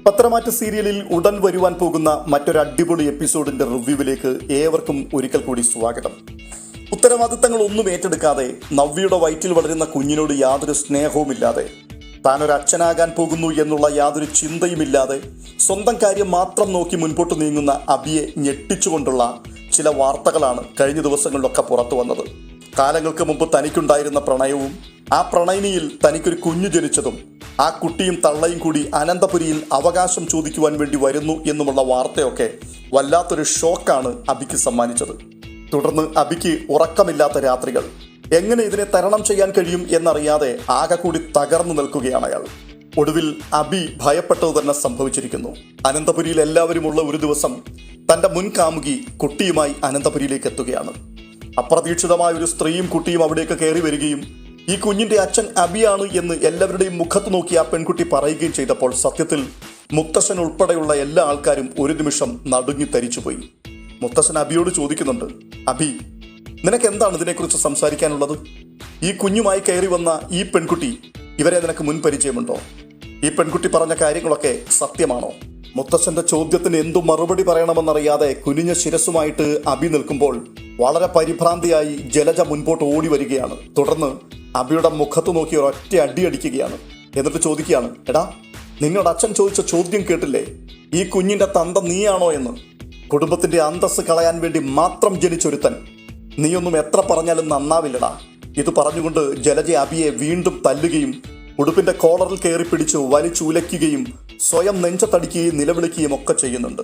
പത്രമാറ്റ് സീരിയലിൽ ഉടൻ വരുവാൻ പോകുന്ന മറ്റൊരു അടിപൊളി എപ്പിസോഡിന്റെ റിവ്യൂവിലേക്ക് ഏവർക്കും ഒരിക്കൽ കൂടി സ്വാഗതം. ഉത്തരവാദിത്തങ്ങളൊന്നും ഏറ്റെടുക്കാതെ നവ്യയുടെ വയറ്റിൽ വളരുന്ന കുഞ്ഞിനോട് യാതൊരു സ്നേഹവുമില്ലാതെ താനൊരു അച്ഛനാകാൻ പോകുന്നു എന്നുള്ള യാതൊരു ചിന്തയുമില്ലാതെ സ്വന്തം കാര്യം മാത്രം നോക്കി മുൻപോട്ട് നീങ്ങുന്ന അബിയെ ഞെട്ടിച്ചുകൊണ്ടുള്ള ചില വാർത്തകളാണ് കഴിഞ്ഞ ദിവസങ്ങളിലൊക്കെ പുറത്തു വന്നത്. കാലങ്ങൾക്ക് മുമ്പ് തനിക്കുണ്ടായിരുന്ന പ്രണയവും ആ പ്രണയിനിയിൽ തനിക്കൊരു കുഞ്ഞു ജനിച്ചതും ആ കുട്ടിയും തള്ളയും കൂടി അനന്തപുരിയിൽ അവകാശം ചോദിക്കുവാൻ വേണ്ടി വരുന്നു എന്നുമുള്ള വാർത്തയൊക്കെ വല്ലാത്തൊരു ഷോക്കാണ് അബിക്ക് സമ്മാനിച്ചത്. തുടർന്ന് അബിക്ക് ഉറക്കമില്ലാത്ത രാത്രികൾ. എങ്ങനെ ഇതിനെ തരണം ചെയ്യാൻ കഴിയും എന്നറിയാതെ ആകെ കൂടി തകർന്നു നിൽക്കുകയാണ് അയാൾ. ഒടുവിൽ അബി ഭയപ്പെട്ടത് തന്നെ സംഭവിച്ചിരിക്കുന്നു. അനന്തപുരിയിൽ എല്ലാവരുമുള്ള ഒരു ദിവസം തൻ്റെ മുൻ കാമുകി കുട്ടിയുമായി അനന്തപുരിയിലേക്ക് എത്തുകയാണ്. അപ്രതീക്ഷിതമായ ഒരു സ്ത്രീയും കുട്ടിയും അവിടേക്ക് കയറി വരികയും ഈ കുഞ്ഞിന്റെ അച്ഛൻ അബിയാണ് എന്ന് എല്ലാവരുടെയും മുഖത്ത് നോക്കി ആ പെൺകുട്ടി പറയുകയും ചെയ്തപ്പോൾ സത്യത്തിൽ മുത്തശ്ശൻ ഉൾപ്പെടെയുള്ള എല്ലാ ആൾക്കാരും ഒരു നിമിഷം നടുങ്ങി തരിച്ചുപോയി. മുത്തശ്ശൻ അബിയോട് ചോദിക്കുന്നുണ്ട്, അബി, നിനക്ക് എന്താണ് ഇതിനെക്കുറിച്ച് സംസാരിക്കാനുള്ളത്? ഈ കുഞ്ഞുമായി കയറി വന്ന ഈ പെൺകുട്ടി, ഇവരെ നിനക്ക് മുൻ പരിചയമുണ്ടോ? ഈ പെൺകുട്ടി പറഞ്ഞ കാര്യങ്ങളൊക്കെ സത്യമാണോ? മുത്തശ്ശന്റെ ചോദ്യത്തിന് എന്തു മറുപടി പറയണമെന്നറിയാതെ കുനിഞ്ഞ ശിരസുമായിട്ട് അബി നിൽക്കുമ്പോൾ വളരെ പരിഭ്രാന്തിയായി ജലജ മുൻപോട്ട് ഓടി വരികയാണ്. തുടർന്ന് അബിയുടെ മുഖത്ത് നോക്കി ഒരൊറ്റ അടി അടിക്കുകയാണ്. എന്നിട്ട് ചോദിക്കുകയാണ്, എടാ, നിങ്ങളുടെ അച്ഛൻ ചോദിച്ച ചോദ്യം കേട്ടില്ലേ? ഈ കുഞ്ഞിന്റെ തന്ത നീയാണോ എന്ന്? കുടുംബത്തിന്റെ അന്തസ്സ് കളയാൻ വേണ്ടി മാത്രം ജനിച്ചൊരുത്തൻ, നീയൊന്നും എത്ര പറഞ്ഞാലും നന്നാവില്ലടാ. ഇത് പറഞ്ഞുകൊണ്ട് ജലജ അബിയെ വീണ്ടും തല്ലുകയും ഉടുപ്പിന്റെ കോളറിൽ കയറി പിടിച്ച് വലിച്ചുലയ്ക്കുകയും സ്വയം നെഞ്ചത്തടിക്കുകയും നിലവിളിക്കുകയും ഒക്കെ ചെയ്യുന്നുണ്ട്.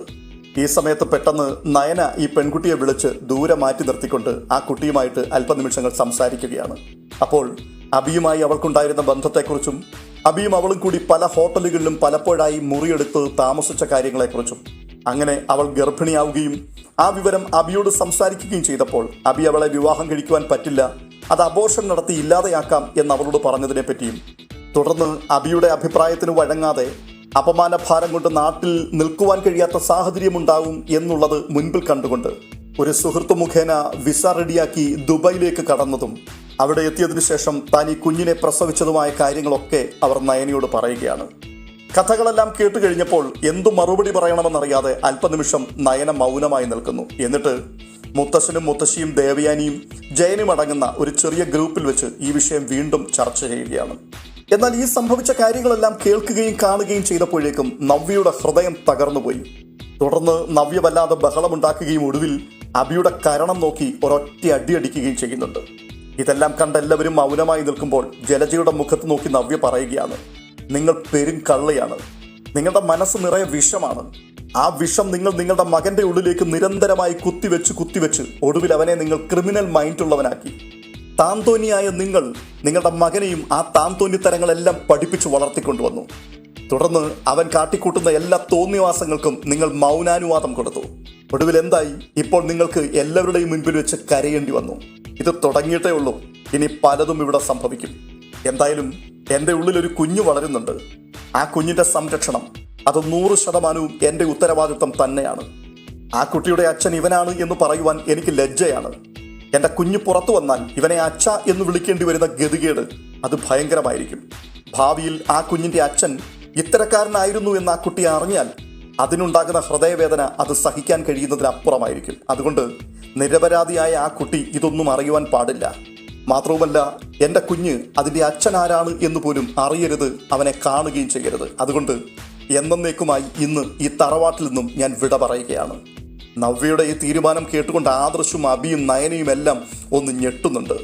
ഈ സമയത്ത് പെട്ടെന്ന് നയന ഈ പെൺകുട്ടിയെ വിളിച്ച് ദൂരെ മാറ്റി നിർത്തിക്കൊണ്ട് ആ കുട്ടിയുമായിട്ട് അല്പനിമിഷങ്ങൾ സംസാരിക്കുകയാണ്. അപ്പോൾ അബിയുമായി അവൾക്കുണ്ടായിരുന്ന ബന്ധത്തെക്കുറിച്ചും അബിയും അവളും കൂടി പല ഹോട്ടലുകളിലും പലപ്പോഴായി മുറിയെടുത്ത് താമസിച്ച കാര്യങ്ങളെക്കുറിച്ചും, അങ്ങനെ അവൾ ഗർഭിണിയാവുകയും ആ വിവരം അബിയോട് സംസാരിക്കുകയും ചെയ്തപ്പോൾ അബി അവളെ വിവാഹം കഴിക്കുവാൻ പറ്റില്ല, അത് അബോർഷൻ നടത്തി ഇല്ലാതെയാക്കാം എന്ന് അവളോട് പറഞ്ഞതിനെ പറ്റിയും, തുടർന്ന് അബിയുടെ അഭിപ്രായത്തിന് വഴങ്ങാതെ അപമാനഭാരം കൊണ്ട് നാട്ടിൽ നിൽക്കുവാൻ കഴിയാത്ത സാഹചര്യമുണ്ടാവും എന്നുള്ളത് മുൻപിൽ കണ്ടുകൊണ്ട് ഒരു സുഹൃത്തു മുഖേന വിസ റെഡിയാക്കി ദുബായിലേക്ക് കടന്നതും അവിടെ എത്തിയതിനു ശേഷം താൻ ഈ കുഞ്ഞിനെ പ്രസവിച്ചതുമായ കാര്യങ്ങളൊക്കെ അവർ നയനയോട് പറയുകയാണ്. കഥകളെല്ലാം കേട്ട് കഴിഞ്ഞപ്പോൾ എന്തു മറുപടി പറയണമെന്നറിയാതെ അല്പനിമിഷം നയന മൗനമായി നിൽക്കുന്നു. എന്നിട്ട് മുത്തശ്ശനും മുത്തശ്ശിയും ദേവയാനിയും ജയനും അടങ്ങുന്ന ഒരു ചെറിയ ഗ്രൂപ്പിൽ വെച്ച് ഈ വിഷയം വീണ്ടും ചർച്ച ചെയ്യുകയാണ്. എന്നാൽ ഈ സംഭവിച്ച കാര്യങ്ങളെല്ലാം കേൾക്കുകയും കാണുകയും ചെയ്തപ്പോഴേക്കും നവ്യയുടെ ഹൃദയം തകർന്നുപോയി. തുടർന്ന് നവ്യ വല്ലാതെ ബഹളമുണ്ടാക്കുകയും ഒടുവിൽ അബിയുടെ കരണം നോക്കി ഒരൊറ്റ അടി അടിക്കുകയും ചെയ്യുന്നുണ്ട്. ഇതെല്ലാം കണ്ട എല്ലാവരും മൗനമായി നിൽക്കുമ്പോൾ ജലജയുടെ മുഖത്ത് നോക്കി നവ്യ പറയുകയാണ്, നിങ്ങൾ പെരും കള്ളയാണ്, നിങ്ങളുടെ മനസ്സ് നിറയെ വിഷമാണ്. ആ വിഷം നിങ്ങൾ നിങ്ങളുടെ മകന്റെ ഉള്ളിലേക്ക് നിരന്തരമായി കുത്തിവെച്ച് ഒടുവിൽ അവനെ നിങ്ങൾ ക്രിമിനൽ മൈൻഡുള്ളവനാക്കി. താന്തോന്നിയായ നിങ്ങൾ നിങ്ങളുടെ മകനെയും ആ താന്തോന്നിത്തരങ്ങളെല്ലാം പഠിപ്പിച്ച് വളർത്തിക്കൊണ്ടുവന്നു. തുടർന്ന് അവൻ കാട്ടിക്കൂട്ടുന്ന എല്ലാ തോന്നിവാസങ്ങൾക്കും നിങ്ങൾ മൗനാനുവാദം കൊടുത്തു. ഒടുവിൽ എന്തായി? ഇപ്പോൾ നിങ്ങൾക്ക് എല്ലാവരുടെയും മുൻപിൽ വെച്ച് കരയേണ്ടി വന്നു. ഇത് തുടങ്ങിയിട്ടേ ഉള്ളൂ, ഇനി പലതും ഇവിടെ സംഭവിക്കും. എന്തായാലും എൻ്റെ ഉള്ളിലൊരു കുഞ്ഞു വളരുന്നുണ്ട്. ആ കുഞ്ഞിൻ്റെ സംരക്ഷണം അത് 100% എൻ്റെ ഉത്തരവാദിത്വം തന്നെയാണ്. ആ കുട്ടിയുടെ അച്ഛൻ ഇവനാണ് എന്ന് പറയുവാൻ എനിക്ക് ലജ്ജയാണ്. എൻ്റെ കുഞ്ഞ് പുറത്തു വന്നാൽ ഇവനെ അച്ഛ എന്ന് വിളിക്കേണ്ടി വരുന്ന ഗതികേട് അത് ഭയങ്കരമായിരിക്കും. ഭാവിയിൽ ആ കുഞ്ഞിൻ്റെ അച്ഛൻ ഇത്തരക്കാരനായിരുന്നു എന്ന് ആ കുട്ടി അറിഞ്ഞാൽ അതിനുണ്ടാകുന്ന ഹൃദയവേദന അത് സഹിക്കാൻ കഴിയുന്നതിനപ്പുറമായിരിക്കും. അതുകൊണ്ട് നിരപരാധിയായ ആ കുട്ടി ഇതൊന്നും അറിയുവാൻ പാടില്ല. മാത്രവുമല്ല, എൻ്റെ കുഞ്ഞ് അതിൻ്റെ അച്ഛൻ ആരാണ് എന്ന് പോലും അറിയരുത്, അവനെ കാണുകയും ചെയ്യരുത്. അതുകൊണ്ട് എന്നേക്കുമായി ഇന്ന് ഈ തറവാട്ടിൽ നിന്നും ഞാൻ വിട പറയുകയാണ്. നവ്യയുടെ ഈ തീരുമാനം കേട്ടുകൊണ്ട് ആദർശും അബിയും നയനയും എല്ലാം ഒന്ന് ഞെട്ടുന്നുണ്ട്.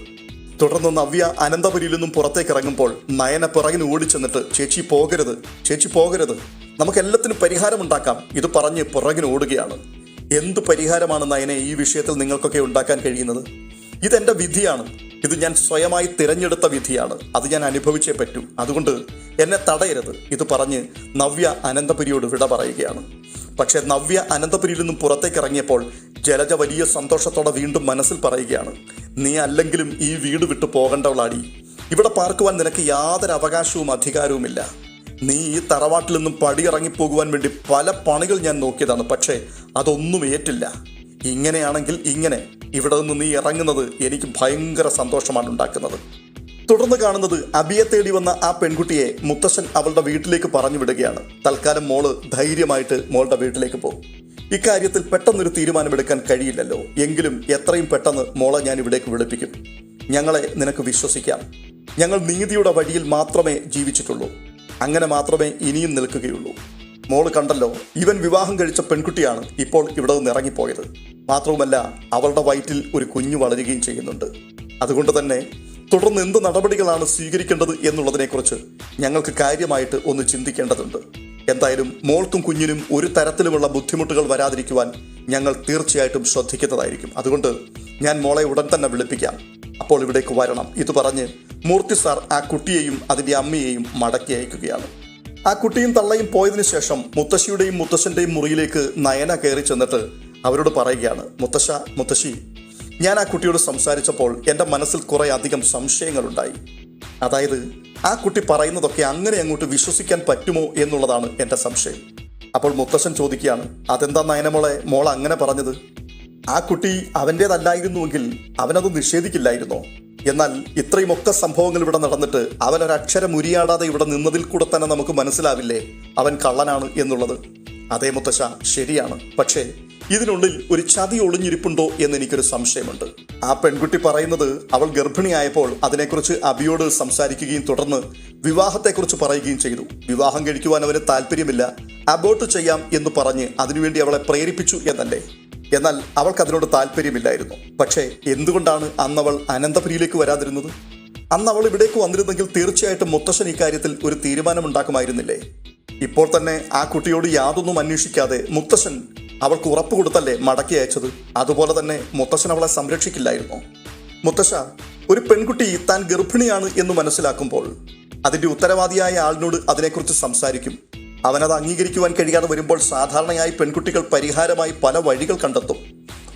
തുടർന്ന് നവ്യ അനന്തപുരിയിൽ നിന്നും പുറത്തേക്ക് ഇറങ്ങുമ്പോൾ നയന പിറകിന് ഓടിച്ചെന്നിട്ട്, ചേച്ചി പോകരുത്, ചേച്ചി പോകരുത്, നമുക്ക് എല്ലാത്തിനും പരിഹാരമുണ്ടാക്കാം, ഇത് പറഞ്ഞ് പിറകിന് ഓടുകയാണ്. എന്ത് പരിഹാരമാണ് നയനെ ഈ വിഷയത്തിൽ നിങ്ങൾക്കൊക്കെ ഉണ്ടാക്കാൻ കഴിയുന്നത്? ഇതെൻ്റെ വിധിയാണ്, ഇത് ഞാൻ സ്വയമായി തിരഞ്ഞെടുത്ത വിധിയാണ്, അത് ഞാൻ അനുഭവിച്ചേ പറ്റൂ, അതുകൊണ്ട് എന്നെ തടയരുത്. ഇത് പറഞ്ഞ് നവ്യ അനന്തപുരിയോട് വിട പറയുകയാണ്. പക്ഷേ നവ്യ അനന്തപുരിയിൽ നിന്നും പുറത്തേക്ക് ഇറങ്ങിയപ്പോൾ ജലജ വലിയ സന്തോഷത്തോടെ വീണ്ടും മനസ്സിൽ പറയുകയാണ്, നീ അല്ലെങ്കിലും ഈ വീട് വിട്ടു പോകേണ്ടവളാടി. ഇവിടെ പാർക്കുവാൻ നിനക്ക് യാതൊരു അവകാശവും അധികാരവുമില്ല. നീ ഈ തറവാട്ടിൽ നിന്നും പടിയിറങ്ങിപ്പോകുവാൻ വേണ്ടി പല പണികൾ ഞാൻ നോക്കിയതാണ്, പക്ഷേ അതൊന്നും ഏറ്റില്ല. ഇങ്ങനെയാണെങ്കിൽ ഇങ്ങനെ ഇവിടെ നിന്ന് നീ ഇറങ്ങുന്നത് എനിക്ക് ഭയങ്കര സന്തോഷമാണ് ഉണ്ടാക്കുന്നത്. തുടർന്ന് കാണുന്നത് അബിയെ തേടി വന്ന ആ പെൺകുട്ടിയെ മുത്തശ്ശൻ അവളുടെ വീട്ടിലേക്ക് പറഞ്ഞു വിടുകയാണ്. തൽക്കാലം മോള് ധൈര്യമായിട്ട് മോളുടെ വീട്ടിലേക്ക് പോകും. ഇക്കാര്യത്തിൽ പെട്ടെന്നൊരു തീരുമാനമെടുക്കാൻ കഴിയില്ലല്ലോ, എങ്കിലും എത്രയും പെട്ടെന്ന് മോളെ ഞാൻ ഇവിടേക്ക് വിളിപ്പിക്കും. ഞങ്ങളെ നിനക്ക് വിശ്വസിക്കാം. ഞങ്ങൾ നീതിയുടെ വഴിയിൽ മാത്രമേ ജീവിച്ചിട്ടുള്ളൂ. അങ്ങനെ മാത്രമേ ഇനിയും നിൽക്കുകയുള്ളൂ. മോള് കണ്ടല്ലോ, ഇവൻ വിവാഹം കഴിച്ച പെൺകുട്ടിയാണ് ഇപ്പോൾ ഇവിടെ നിന്ന് ഇറങ്ങിപ്പോയത്. മാത്രവുമല്ല, അവളുടെ വയറ്റിൽ ഒരു കുഞ്ഞു വളരുകയും ചെയ്യുന്നുണ്ട്. അതുകൊണ്ട് തന്നെ തുടർന്ന് എന്ത് നടപടികളാണ് സ്വീകരിക്കേണ്ടത് എന്നുള്ളതിനെക്കുറിച്ച് ഞങ്ങൾക്ക് കാര്യമായിട്ട് ഒന്ന് ചിന്തിക്കേണ്ടതുണ്ട്. എന്തായാലും മോൾക്കും കുഞ്ഞിനും ഒരു തരത്തിലുമുള്ള ബുദ്ധിമുട്ടുകൾ വരാതിരിക്കുവാൻ ഞങ്ങൾ തീർച്ചയായിട്ടും ശ്രദ്ധിക്കുന്നതായിരിക്കും. അതുകൊണ്ട് ഞാൻ മോളെ ഉടൻ തന്നെ വിളിപ്പിക്കാം. അപ്പോൾ ഇവിടേക്ക് വരണം. ഇത് പറഞ്ഞ് മൂർത്തി സാർ ആ കുട്ടിയെയും അതിൻ്റെ അമ്മയെയും മടക്കി അയക്കുകയാണ്. ആ കുട്ടിയും തള്ളയും പോയതിനു ശേഷം മുത്തശ്ശിയുടെയും മുത്തശ്ശൻ്റെയും മുറിയിലേക്ക് നയന കയറി ചെന്നിട്ട് അവരോട് പറയുകയാണ്, മുത്തശ്ശി, ഞാൻ ആ കുട്ടിയോട് സംസാരിച്ചപ്പോൾ എൻ്റെ മനസ്സിൽ കുറേ അധികം സംശയങ്ങളുണ്ടായി. അതായത് ആ കുട്ടി പറയുന്നതൊക്കെ അങ്ങനെ അങ്ങോട്ട് വിശ്വസിക്കാൻ പറ്റുമോ എന്നുള്ളതാണ് എൻ്റെ സംശയം. അപ്പോൾ മുത്തശ്ശൻ ചോദിക്കുകയാണ്, അതെന്താ നയനമോളെ മോൾ അങ്ങനെ പറഞ്ഞത്? ആ കുട്ടി അവൻ്റേതല്ലായിരുന്നുവെങ്കിൽ അവനത് നിഷേധിക്കില്ലായിരുന്നോ? എന്നാൽ ഇത്രയുമൊക്കെ സംഭവങ്ങൾ ഇവിടെ നടന്നിട്ട് അവനൊരക്ഷരം ഉരിയാടാതെ ഇവിടെ നിന്നതിൽ കൂടെ തന്നെ നമുക്ക് മനസ്സിലാവില്ലേ അവൻ കള്ളനാണ് എന്നുള്ളത്? അതേ മുത്തശ്ശ, ശരിയാണ്. പക്ഷേ ഇതിനുള്ളിൽ ഒരു ചതി ഒളിഞ്ഞിരിപ്പുണ്ടോ എന്നെനിക്കൊരു സംശയമുണ്ട്. ആ പെൺകുട്ടി പറയുന്നത് അവൾ ഗർഭിണിയായപ്പോൾ അതിനെക്കുറിച്ച് അബിയോട് സംസാരിക്കുകയും തുടർന്ന് വിവാഹത്തെക്കുറിച്ച് പറയുകയും ചെയ്തു. വിവാഹം കഴിക്കുവാൻ അവന് താല്പര്യമില്ല, അബോർട്ട് ചെയ്യാം എന്ന് പറഞ്ഞ് അതിനുവേണ്ടി അവളെ പ്രേരിപ്പിച്ചു എന്നല്ലേ? എന്നാൽ അവൾക്ക് അതിനോട് താല്പര്യമില്ലായിരുന്നു. പക്ഷേ എന്തുകൊണ്ടാണ് അന്നവൾ അനന്തപുരിയിലേക്ക് വരാതിരുന്നത്? അന്ന് അവൾ ഇവിടേക്ക് വന്നിരുന്നെങ്കിൽ തീർച്ചയായിട്ടും മുത്തശ്ശൻ ഇക്കാര്യത്തിൽ ഒരു തീരുമാനമുണ്ടാക്കുമായിരുന്നില്ലേ? ഇപ്പോൾ തന്നെ ആ കുട്ടിയോട് യാതൊന്നും അന്വേഷിക്കാതെ മുത്തശ്ശൻ അവൾക്ക് ഉറപ്പ് കൊടുത്തല്ലേ മടക്കി അയച്ചത്? അതുപോലെ തന്നെ മുത്തശ്ശൻ അവളെ സംരക്ഷിക്കില്ലായിരുന്നോ? മുത്തശ്ശ, ഒരു പെൺകുട്ടി താൻ ഗർഭിണിയാണ് എന്ന് മനസ്സിലാക്കുമ്പോൾ അതിൻ്റെ ഉത്തരവാദിയായ ആളിനോട് അതിനെക്കുറിച്ച് സംസാരിക്കും. അവനത് അംഗീകരിക്കുവാൻ കഴിയാതെ വരുമ്പോൾ സാധാരണയായി പെൺകുട്ടികൾ പരിഹാരമായി പല വഴികൾ കണ്ടെത്തും.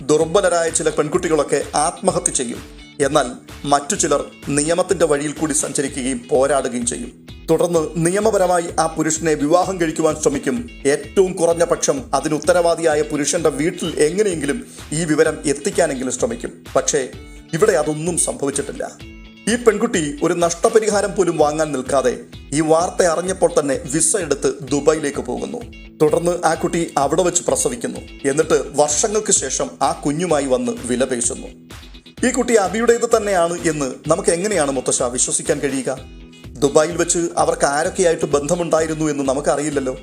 ദുർബലരായ ചില പെൺകുട്ടികളൊക്കെ ആത്മഹത്യ ചെയ്യും. എന്നാൽ മറ്റു ചിലർ നിയമത്തിൻ്റെ വഴിയിൽ കൂടി സഞ്ചരിക്കുകയും പോരാടുകയും ചെയ്യും. തുടർന്ന് നിയമപരമായി ആ പുരുഷനെ വിവാഹം കഴിക്കുവാൻ ശ്രമിക്കും. ഏറ്റവും കുറഞ്ഞ പക്ഷം അതിന് ഉത്തരവാദിയായ പുരുഷന്റെ വീട്ടിൽ എങ്ങനെയെങ്കിലും ഈ വിവരം എത്തിക്കാനെങ്കിലും ശ്രമിക്കും. പക്ഷേ ഇവിടെ അതൊന്നും സംഭവിച്ചിട്ടില്ല. ഈ പെൺകുട്ടി ഒരു നഷ്ടപരിഹാരം പോലും വാങ്ങാൻ നിൽക്കാതെ ഈ വാർത്ത അറിഞ്ഞപ്പോൾ തന്നെ വിസ എടുത്ത് ദുബായിലേക്ക് പോകുന്നു. തുടർന്ന് ആ കുട്ടി അവിടെ വെച്ച് പ്രസവിക്കുന്നു. എന്നിട്ട് വർഷങ്ങൾക്ക് ശേഷം ആ കുഞ്ഞുമായി വന്ന് വിലപേശുന്നു. ഈ കുട്ടി അബിയുടേത് തന്നെയാണ് എന്ന് നമുക്ക് എങ്ങനെയാണ് മുത്തശ്ശ വിശ്വസിക്കാൻ കഴിയുക? ദുബായിൽ വെച്ച് അവർക്ക് ആരൊക്കെയായിട്ട് ബന്ധമുണ്ടായിരുന്നു എന്ന് നമുക്കറിയില്ലല്ലോ.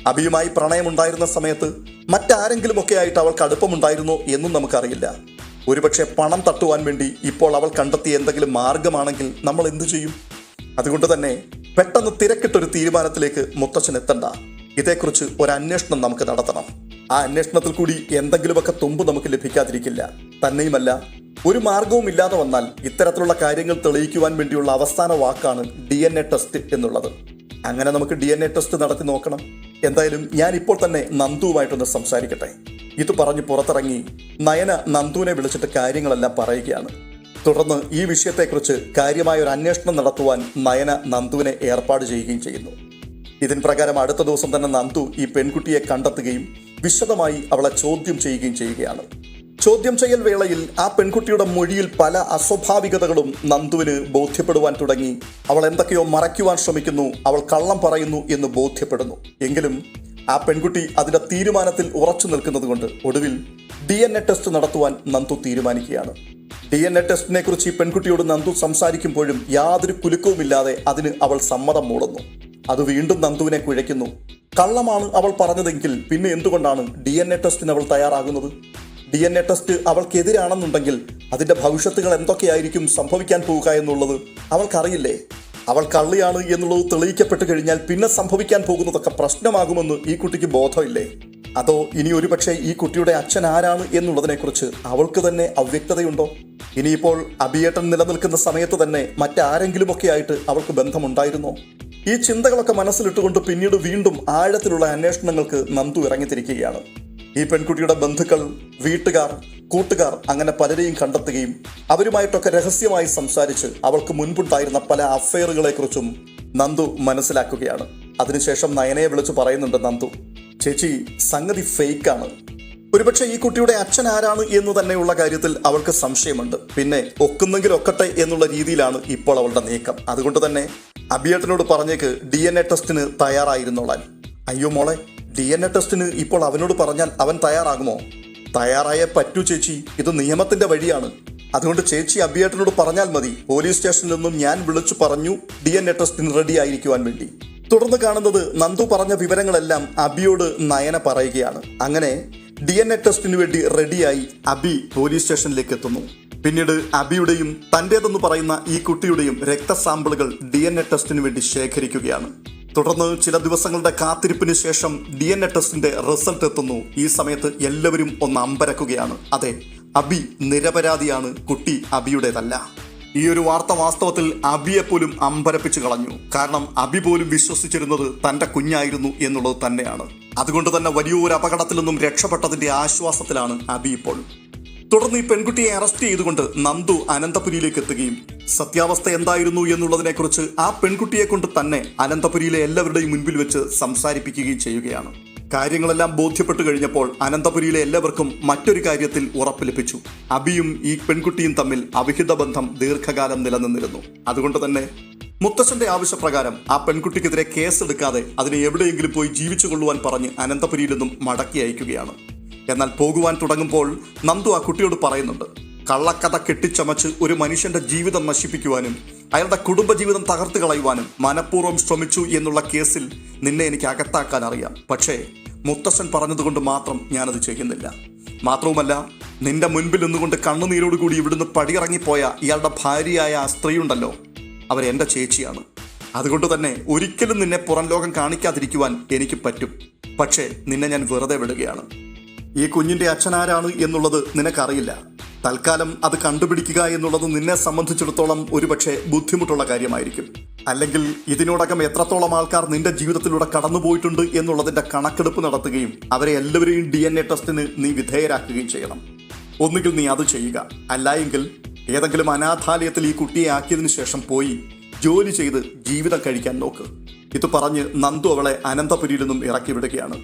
അബിയുമായി പ്രണയമുണ്ടായിരുന്ന സമയത്ത് മറ്റാരെങ്കിലുമൊക്കെ ആയിട്ട് അവൾക്ക് അടുപ്പമുണ്ടായിരുന്നോ എന്നും നമുക്കറിയില്ല. ഒരുപക്ഷെ പണം തട്ടുവാൻ വേണ്ടി ഇപ്പോൾ അവൾ കണ്ടെത്തിയ എന്തെങ്കിലും മാർഗമാണെങ്കിൽ നമ്മൾ എന്തു ചെയ്യും? അതുകൊണ്ട് തന്നെ പെട്ടെന്ന് തിരക്കിട്ടൊരു തീരുമാനത്തിലേക്ക് മുത്തച്ഛൻ എത്തണ്ട. ഇതേക്കുറിച്ച് ഒരു അന്വേഷണം നമുക്ക് നടത്തണം. ആ അന്വേഷണത്തിൽ കൂടി എന്തെങ്കിലുമൊക്കെ തുമ്പ് നമുക്ക് ലഭിക്കാതിരിക്കില്ല. തന്നെയുമല്ല, ഒരു മാർഗവും ഇല്ലാതെ വന്നാൽ ഇത്തരത്തിലുള്ള കാര്യങ്ങൾ തെളിയിക്കുവാൻ വേണ്ടിയുള്ള അവസാന വാക്കാണ് DNA ടെസ്റ്റ് എന്നുള്ളത്. അങ്ങനെ നമുക്ക് DNA ടെസ്റ്റ് നടത്തി നോക്കണം. എന്തായാലും ഞാൻ ഇപ്പോൾ തന്നെ നന്ദുവുമായിട്ടൊന്ന് സംസാരിക്കട്ടെ. ഇത് പറഞ്ഞ് പുറത്തിറങ്ങി നയന നന്ദുവിനെ വിളിച്ചിട്ട് കാര്യങ്ങളെല്ലാം പറയുകയാണ്. തുടർന്ന് ഈ വിഷയത്തെക്കുറിച്ച് കാര്യമായ ഒരു അന്വേഷണം നടത്തുവാൻ നയന നന്ദുവിനെ ഏർപ്പാട് ചെയ്യുകയും ചെയ്യുന്നു. ഇതിന് പ്രകാരം അടുത്ത ദിവസം തന്നെ നന്ദു ഈ പെൺകുട്ടിയെ കണ്ടെത്തുകയും വിശദമായി അവളെ ചോദ്യം ചെയ്യുകയും ചെയ്യുകയാണ്. ചോദ്യം ചെയ്യൽ വേളയിൽ ആ പെൺകുട്ടിയുടെ മൊഴിയിൽ പല അസ്വാഭാവികതകളും നന്ദുവിന് ബോധ്യപ്പെടുവാൻ തുടങ്ങി. അവൾ എന്തൊക്കെയോ മറയ്ക്കുവാൻ ശ്രമിക്കുന്നു, അവൾ കള്ളം പറയുന്നു എന്ന് ബോധ്യപ്പെടുന്നു. എങ്കിലും ആ പെൺകുട്ടി അതിൻ്റെ തീരുമാനത്തിൽ ഉറച്ചു നിൽക്കുന്നത് കൊണ്ട് ഒടുവിൽ DNA ടെസ്റ്റ് നടത്തുവാൻ നന്ദു തീരുമാനിക്കുകയാണ്. DNA ടെസ്റ്റിനെ കുറിച്ച് ഈ പെൺകുട്ടിയോട് നന്ദു സംസാരിക്കുമ്പോഴും യാതൊരു കുലുക്കവുമില്ലാതെ അതിന് അവൾ സമ്മതം മൂളുന്നു. അത് വീണ്ടും നന്ദുവിനെ കുഴയ്ക്കുന്നു. കള്ളമാണ് അവൾ പറഞ്ഞതെങ്കിൽ പിന്നെ എന്തുകൊണ്ടാണ് DNA ടെസ്റ്റിന് അവൾ തയ്യാറാകുന്നത്? DNA ടെസ്റ്റ് അവൾക്കെതിരാണെന്നുണ്ടെങ്കിൽ അതിൻ്റെ ഭവിഷ്യത്തുകൾ എന്തൊക്കെയായിരിക്കും സംഭവിക്കാൻ പോവുക എന്നുള്ളത് അവൾക്കറിയില്ലേ? അവൾ കള്ളിയാണ് എന്നുള്ളത് തെളിയിക്കപ്പെട്ട് കഴിഞ്ഞാൽ പിന്നെ സംഭവിക്കാൻ പോകുന്നതൊക്കെ പ്രശ്നമാകുമെന്ന് ഈ കുട്ടിക്ക് ബോധമില്ലേ? അതോ ഇനി ഒരുപക്ഷെ ഈ കുട്ടിയുടെ അച്ഛൻ ആരാണ് എന്നുള്ളതിനെക്കുറിച്ച് അവൾക്ക് തന്നെ അവ്യക്തതയുണ്ടോ? ഇനിയിപ്പോൾ അബിയേട്ടൻ നിലനിൽക്കുന്ന സമയത്ത് തന്നെ മറ്റാരെങ്കിലുമൊക്കെ ആയിട്ട് അവൾക്ക് ബന്ധമുണ്ടായിരുന്നോ? ഈ ചിന്തകളൊക്കെ മനസ്സിലിട്ടുകൊണ്ട് പിന്നീട് വീണ്ടും ആഴത്തിലുള്ള അന്വേഷണങ്ങൾക്ക് നന്ദു ഇറങ്ങിത്തിരിക്കുകയാണ്. ഈ പെൺകുട്ടിയുടെ ബന്ധുക്കൾ, വീട്ടുകാർ, കൂട്ടുകാർ അങ്ങനെ പലരെയും കണ്ടെത്തുകയും അവരുമായിട്ടൊക്കെ രഹസ്യമായി സംസാരിച്ച് അവൾക്ക് മുൻപുണ്ടായിരുന്ന പല അഫെയറുകളെക്കുറിച്ചും നന്ദു മനസ്സിലാക്കുകയാണ്. അതിനുശേഷം നയനയെ വിളിച്ച് പറയുന്നുണ്ട് നന്ദു, ചേച്ചി സംഗതി ഫേക്കാണ്. ഒരുപക്ഷെ ഈ കുട്ടിയുടെ അച്ഛൻ ആരാണ് എന്ന് തന്നെയുള്ള കാര്യത്തിൽ അവൾക്ക് സംശയമുണ്ട്. പിന്നെ ഒക്കുന്നെങ്കിൽ ഒക്കട്ടെ എന്നുള്ള രീതിയിലാണ് ഇപ്പോൾ അവളുടെ നീക്കം. അതുകൊണ്ട് തന്നെ അബിയേട്ടനോട് പറഞ്ഞേക്ക് DNA ടെസ്റ്റിന് തയ്യാറായിരുന്നോളാൻ. അയ്യോ മോളെ, DNA ടെസ്റ്റിന് ഇപ്പോൾ അവനോട് പറഞ്ഞാൽ അവൻ തയ്യാറാകുമോ? തയ്യാറായേ പറ്റൂ ചേച്ചി, ഇത് നിയമത്തിന്റെ വഴിയാണ്. അതുകൊണ്ട് ചേച്ചി അബിയേട്ടനോട് പറഞ്ഞാൽ മതി. പോലീസ് സ്റ്റേഷനിൽ നിന്നും ഞാൻ വിളിച്ചു പറഞ്ഞു DNA ടെസ്റ്റിന് റെഡി ആയിരിക്കുവാൻ വേണ്ടി. തുടർന്ന് കാണുന്നത് നന്ദു പറഞ്ഞ വിവരങ്ങളെല്ലാം അബിയോട് നയന പറയുകയാണ്. അങ്ങനെ DNA ടെസ്റ്റിന് വേണ്ടി റെഡിയായി അബി പോലീസ് സ്റ്റേഷനിലേക്ക് എത്തുന്നു. പിന്നീട് അബിയുടെയും തൻ്റേതെന്ന് പറയുന്ന ഈ കുട്ടിയുടെയും രക്തസാമ്പിളുകൾ DNA ടെസ്റ്റിന് വേണ്ടി ശേഖരിക്കുകയാണ്. തുടർന്ന് ചില ദിവസങ്ങളുടെ കാത്തിരിപ്പിന് ശേഷം DNA ടെസ്റ്റിന്റെ റിസൾട്ട് എത്തുന്നു. ഈ സമയത്ത് എല്ലാവരും ഒന്ന് അമ്പരക്കുകയാണ്. അതെ, അബി നിരപരാധിയാണ്, കുട്ടി അബിയുടേതല്ല. ഈ ഒരു വാർത്ത വാസ്തവത്തിൽ അബിയെ പോലും അമ്പരപ്പിച്ചു കളഞ്ഞു. കാരണം അബി പോലും വിശ്വസിച്ചിരുന്നത് തന്റെ കുഞ്ഞായിരുന്നു എന്നുള്ളത് തന്നെയാണ്. അതുകൊണ്ട് തന്നെ വലിയൊരു അപകടത്തിൽ നിന്നും രക്ഷപ്പെട്ടതിന്റെ ആശ്വാസത്തിലാണ് അബി ഇപ്പോൾ. തുടർന്ന് ഈ പെൺകുട്ടിയെ അറസ്റ്റ് ചെയ്തുകൊണ്ട് നന്ദു അനന്തപുരിയിലേക്ക് എത്തുകയും സത്യാവസ്ഥ എന്തായിരുന്നു എന്നുള്ളതിനെക്കുറിച്ച് ആ പെൺകുട്ടിയെ കൊണ്ട് തന്നെ അനന്തപുരിയിലെ എല്ലാവരുടെയും മുൻപിൽ വെച്ച് സംസാരിപ്പിക്കുകയും ചെയ്യുകയാണ്. കാര്യങ്ങളെല്ലാം ബോധ്യപ്പെട്ടു കഴിഞ്ഞപ്പോൾ അനന്തപുരിയിലെ എല്ലാവർക്കും മറ്റൊരു കാര്യത്തിൽ ഉറപ്പ് ലഭിച്ചു. അബിയും ഈ പെൺകുട്ടിയും തമ്മിൽ അവിഹിത ബന്ധം ദീർഘകാലം നിലനിന്നിരുന്നു. അതുകൊണ്ട് തന്നെ മുത്തശ്ശന്റെ ആവശ്യപ്രകാരം ആ പെൺകുട്ടിക്കെതിരെ കേസെടുക്കാതെ അതിനെ എവിടെയെങ്കിലും പോയി ജീവിച്ചു കൊള്ളുവാൻ പറഞ്ഞ് അനന്തപുരിയിൽ നിന്നും മടക്കി അയക്കുകയാണ്. എന്നാൽ പോകുവാൻ തുടങ്ങുമ്പോൾ നന്ദു ആ കുട്ടിയോട് പറയുന്നുണ്ട്, കള്ളക്കഥ കെട്ടിച്ചമച്ച് ഒരു മനുഷ്യന്റെ ജീവിതം നശിപ്പിക്കുവാനും അയാളുടെ കുടുംബജീവിതം തകർത്ത് കളയുവാനും മനഃപൂർവ്വം ശ്രമിച്ചു എന്നുള്ള കേസിൽ നിന്നെ എനിക്ക് അകത്താക്കാൻ അറിയാം. പക്ഷേ മുത്തശ്ശൻ പറഞ്ഞതുകൊണ്ട് മാത്രം ഞാനത് ചെയ്യുന്നില്ല. മാത്രവുമല്ല, നിന്റെ മുൻപിൽ നിന്നുകൊണ്ട് കണ്ണുനീരോടുകൂടി ഇവിടുന്ന് പടിയിറങ്ങിപ്പോയ ഇയാളുടെ ഭാര്യയായ ആ സ്ത്രീയുണ്ടല്ലോ, അവരെൻ്റെ ചേച്ചിയാണ്. അതുകൊണ്ട് തന്നെ ഒരിക്കലും നിന്നെ പുറം ലോകം കാണിക്കാതിരിക്കുവാൻ എനിക്ക് പറ്റും. പക്ഷേ നിന്നെ ഞാൻ വെറുതെ വിടുകയാണ്. ഈ കുഞ്ഞിന്റെ അച്ഛനാരാണ് എന്നുള്ളത് നിനക്കറിയില്ല. തൽക്കാലം അത് കണ്ടുപിടിക്കുക എന്നുള്ളത് നിന്നെ സംബന്ധിച്ചിടത്തോളം ഒരുപക്ഷെ ബുദ്ധിമുട്ടുള്ള കാര്യമായിരിക്കും. അല്ലെങ്കിൽ ഇതിനോടകം എത്രത്തോളം ആൾക്കാർ നിന്റെ ജീവിതത്തിലൂടെ കടന്നുപോയിട്ടുണ്ട് എന്നുള്ളതിന്റെ കണക്കെടുപ്പ് നടത്തുകയും അവരെ എല്ലാവരെയും DNA ടെസ്റ്റിന് നീ വിധേയരാക്കുകയും ചെയ്യണം. ഒന്നുകിൽ നീ അത് ചെയ്യുക, അല്ലായെങ്കിൽ ഏതെങ്കിലും അനാഥാലയത്തിൽ ഈ കുട്ടിയെ ആക്കിയതിനു ശേഷം പോയി ജോലി ചെയ്ത് ജീവിതം കഴിക്കാൻ നോക്ക്. ഇത് പറഞ്ഞ് നന്ദു അവളെ അനന്തപുരിയിൽ നിന്നും ഇറക്കി വിടുകയാണ്.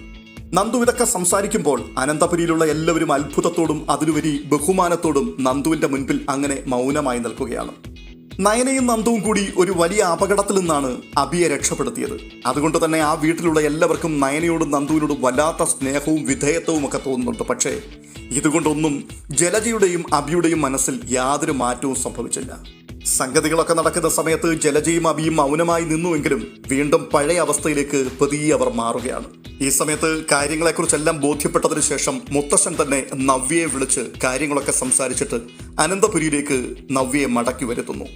നന്ദു ഇതൊക്കെ സംസാരിക്കുമ്പോൾ അനന്തപുരിയിലുള്ള എല്ലാവരും അത്ഭുതത്തോടും അതിലുപരി ബഹുമാനത്തോടും നന്ദുവിന്റെ മുൻപിൽ അങ്ങനെ മൗനമായി നിൽക്കുകയാണ്. നയനയും നന്ദുവും കൂടി ഒരു വലിയ അപകടത്തിൽ നിന്നാണ് അബിയെ രക്ഷപ്പെടുത്തിയത്. അതുകൊണ്ട് തന്നെ ആ വീട്ടിലുള്ള എല്ലാവർക്കും നയനയോടും നന്ദുവിനോടും വല്ലാത്ത സ്നേഹവും വിധേയത്വവും ഒക്കെ തോന്നുന്നുണ്ട്. പക്ഷേ ഇതുകൊണ്ടൊന്നും ജലജയുടെയും അബിയുടെയും മനസ്സിൽ യാതൊരു മാറ്റവും സംഭവിച്ചില്ല. സംഗതികളൊക്കെ നടക്കുന്ന സമയത്ത് ജലജയും അബിയും മൗനമായി നിന്നുവെങ്കിലും വീണ്ടും പഴയ അവസ്ഥയിലേക്ക് പതിയെ അവർ മാറുകയാണ്. ഈ സമയത്ത് കാര്യങ്ങളെക്കുറിച്ചെല്ലാം ബോധ്യപ്പെട്ടതിന് ശേഷം മുത്തശ്ശൻ തന്നെ നവ്യയെ വിളിച്ച് കാര്യങ്ങളൊക്കെ സംസാരിച്ചിട്ട് അനന്തപുരിയിലേക്ക് നവ്യയെ മടക്കി വരുത്തുന്നു.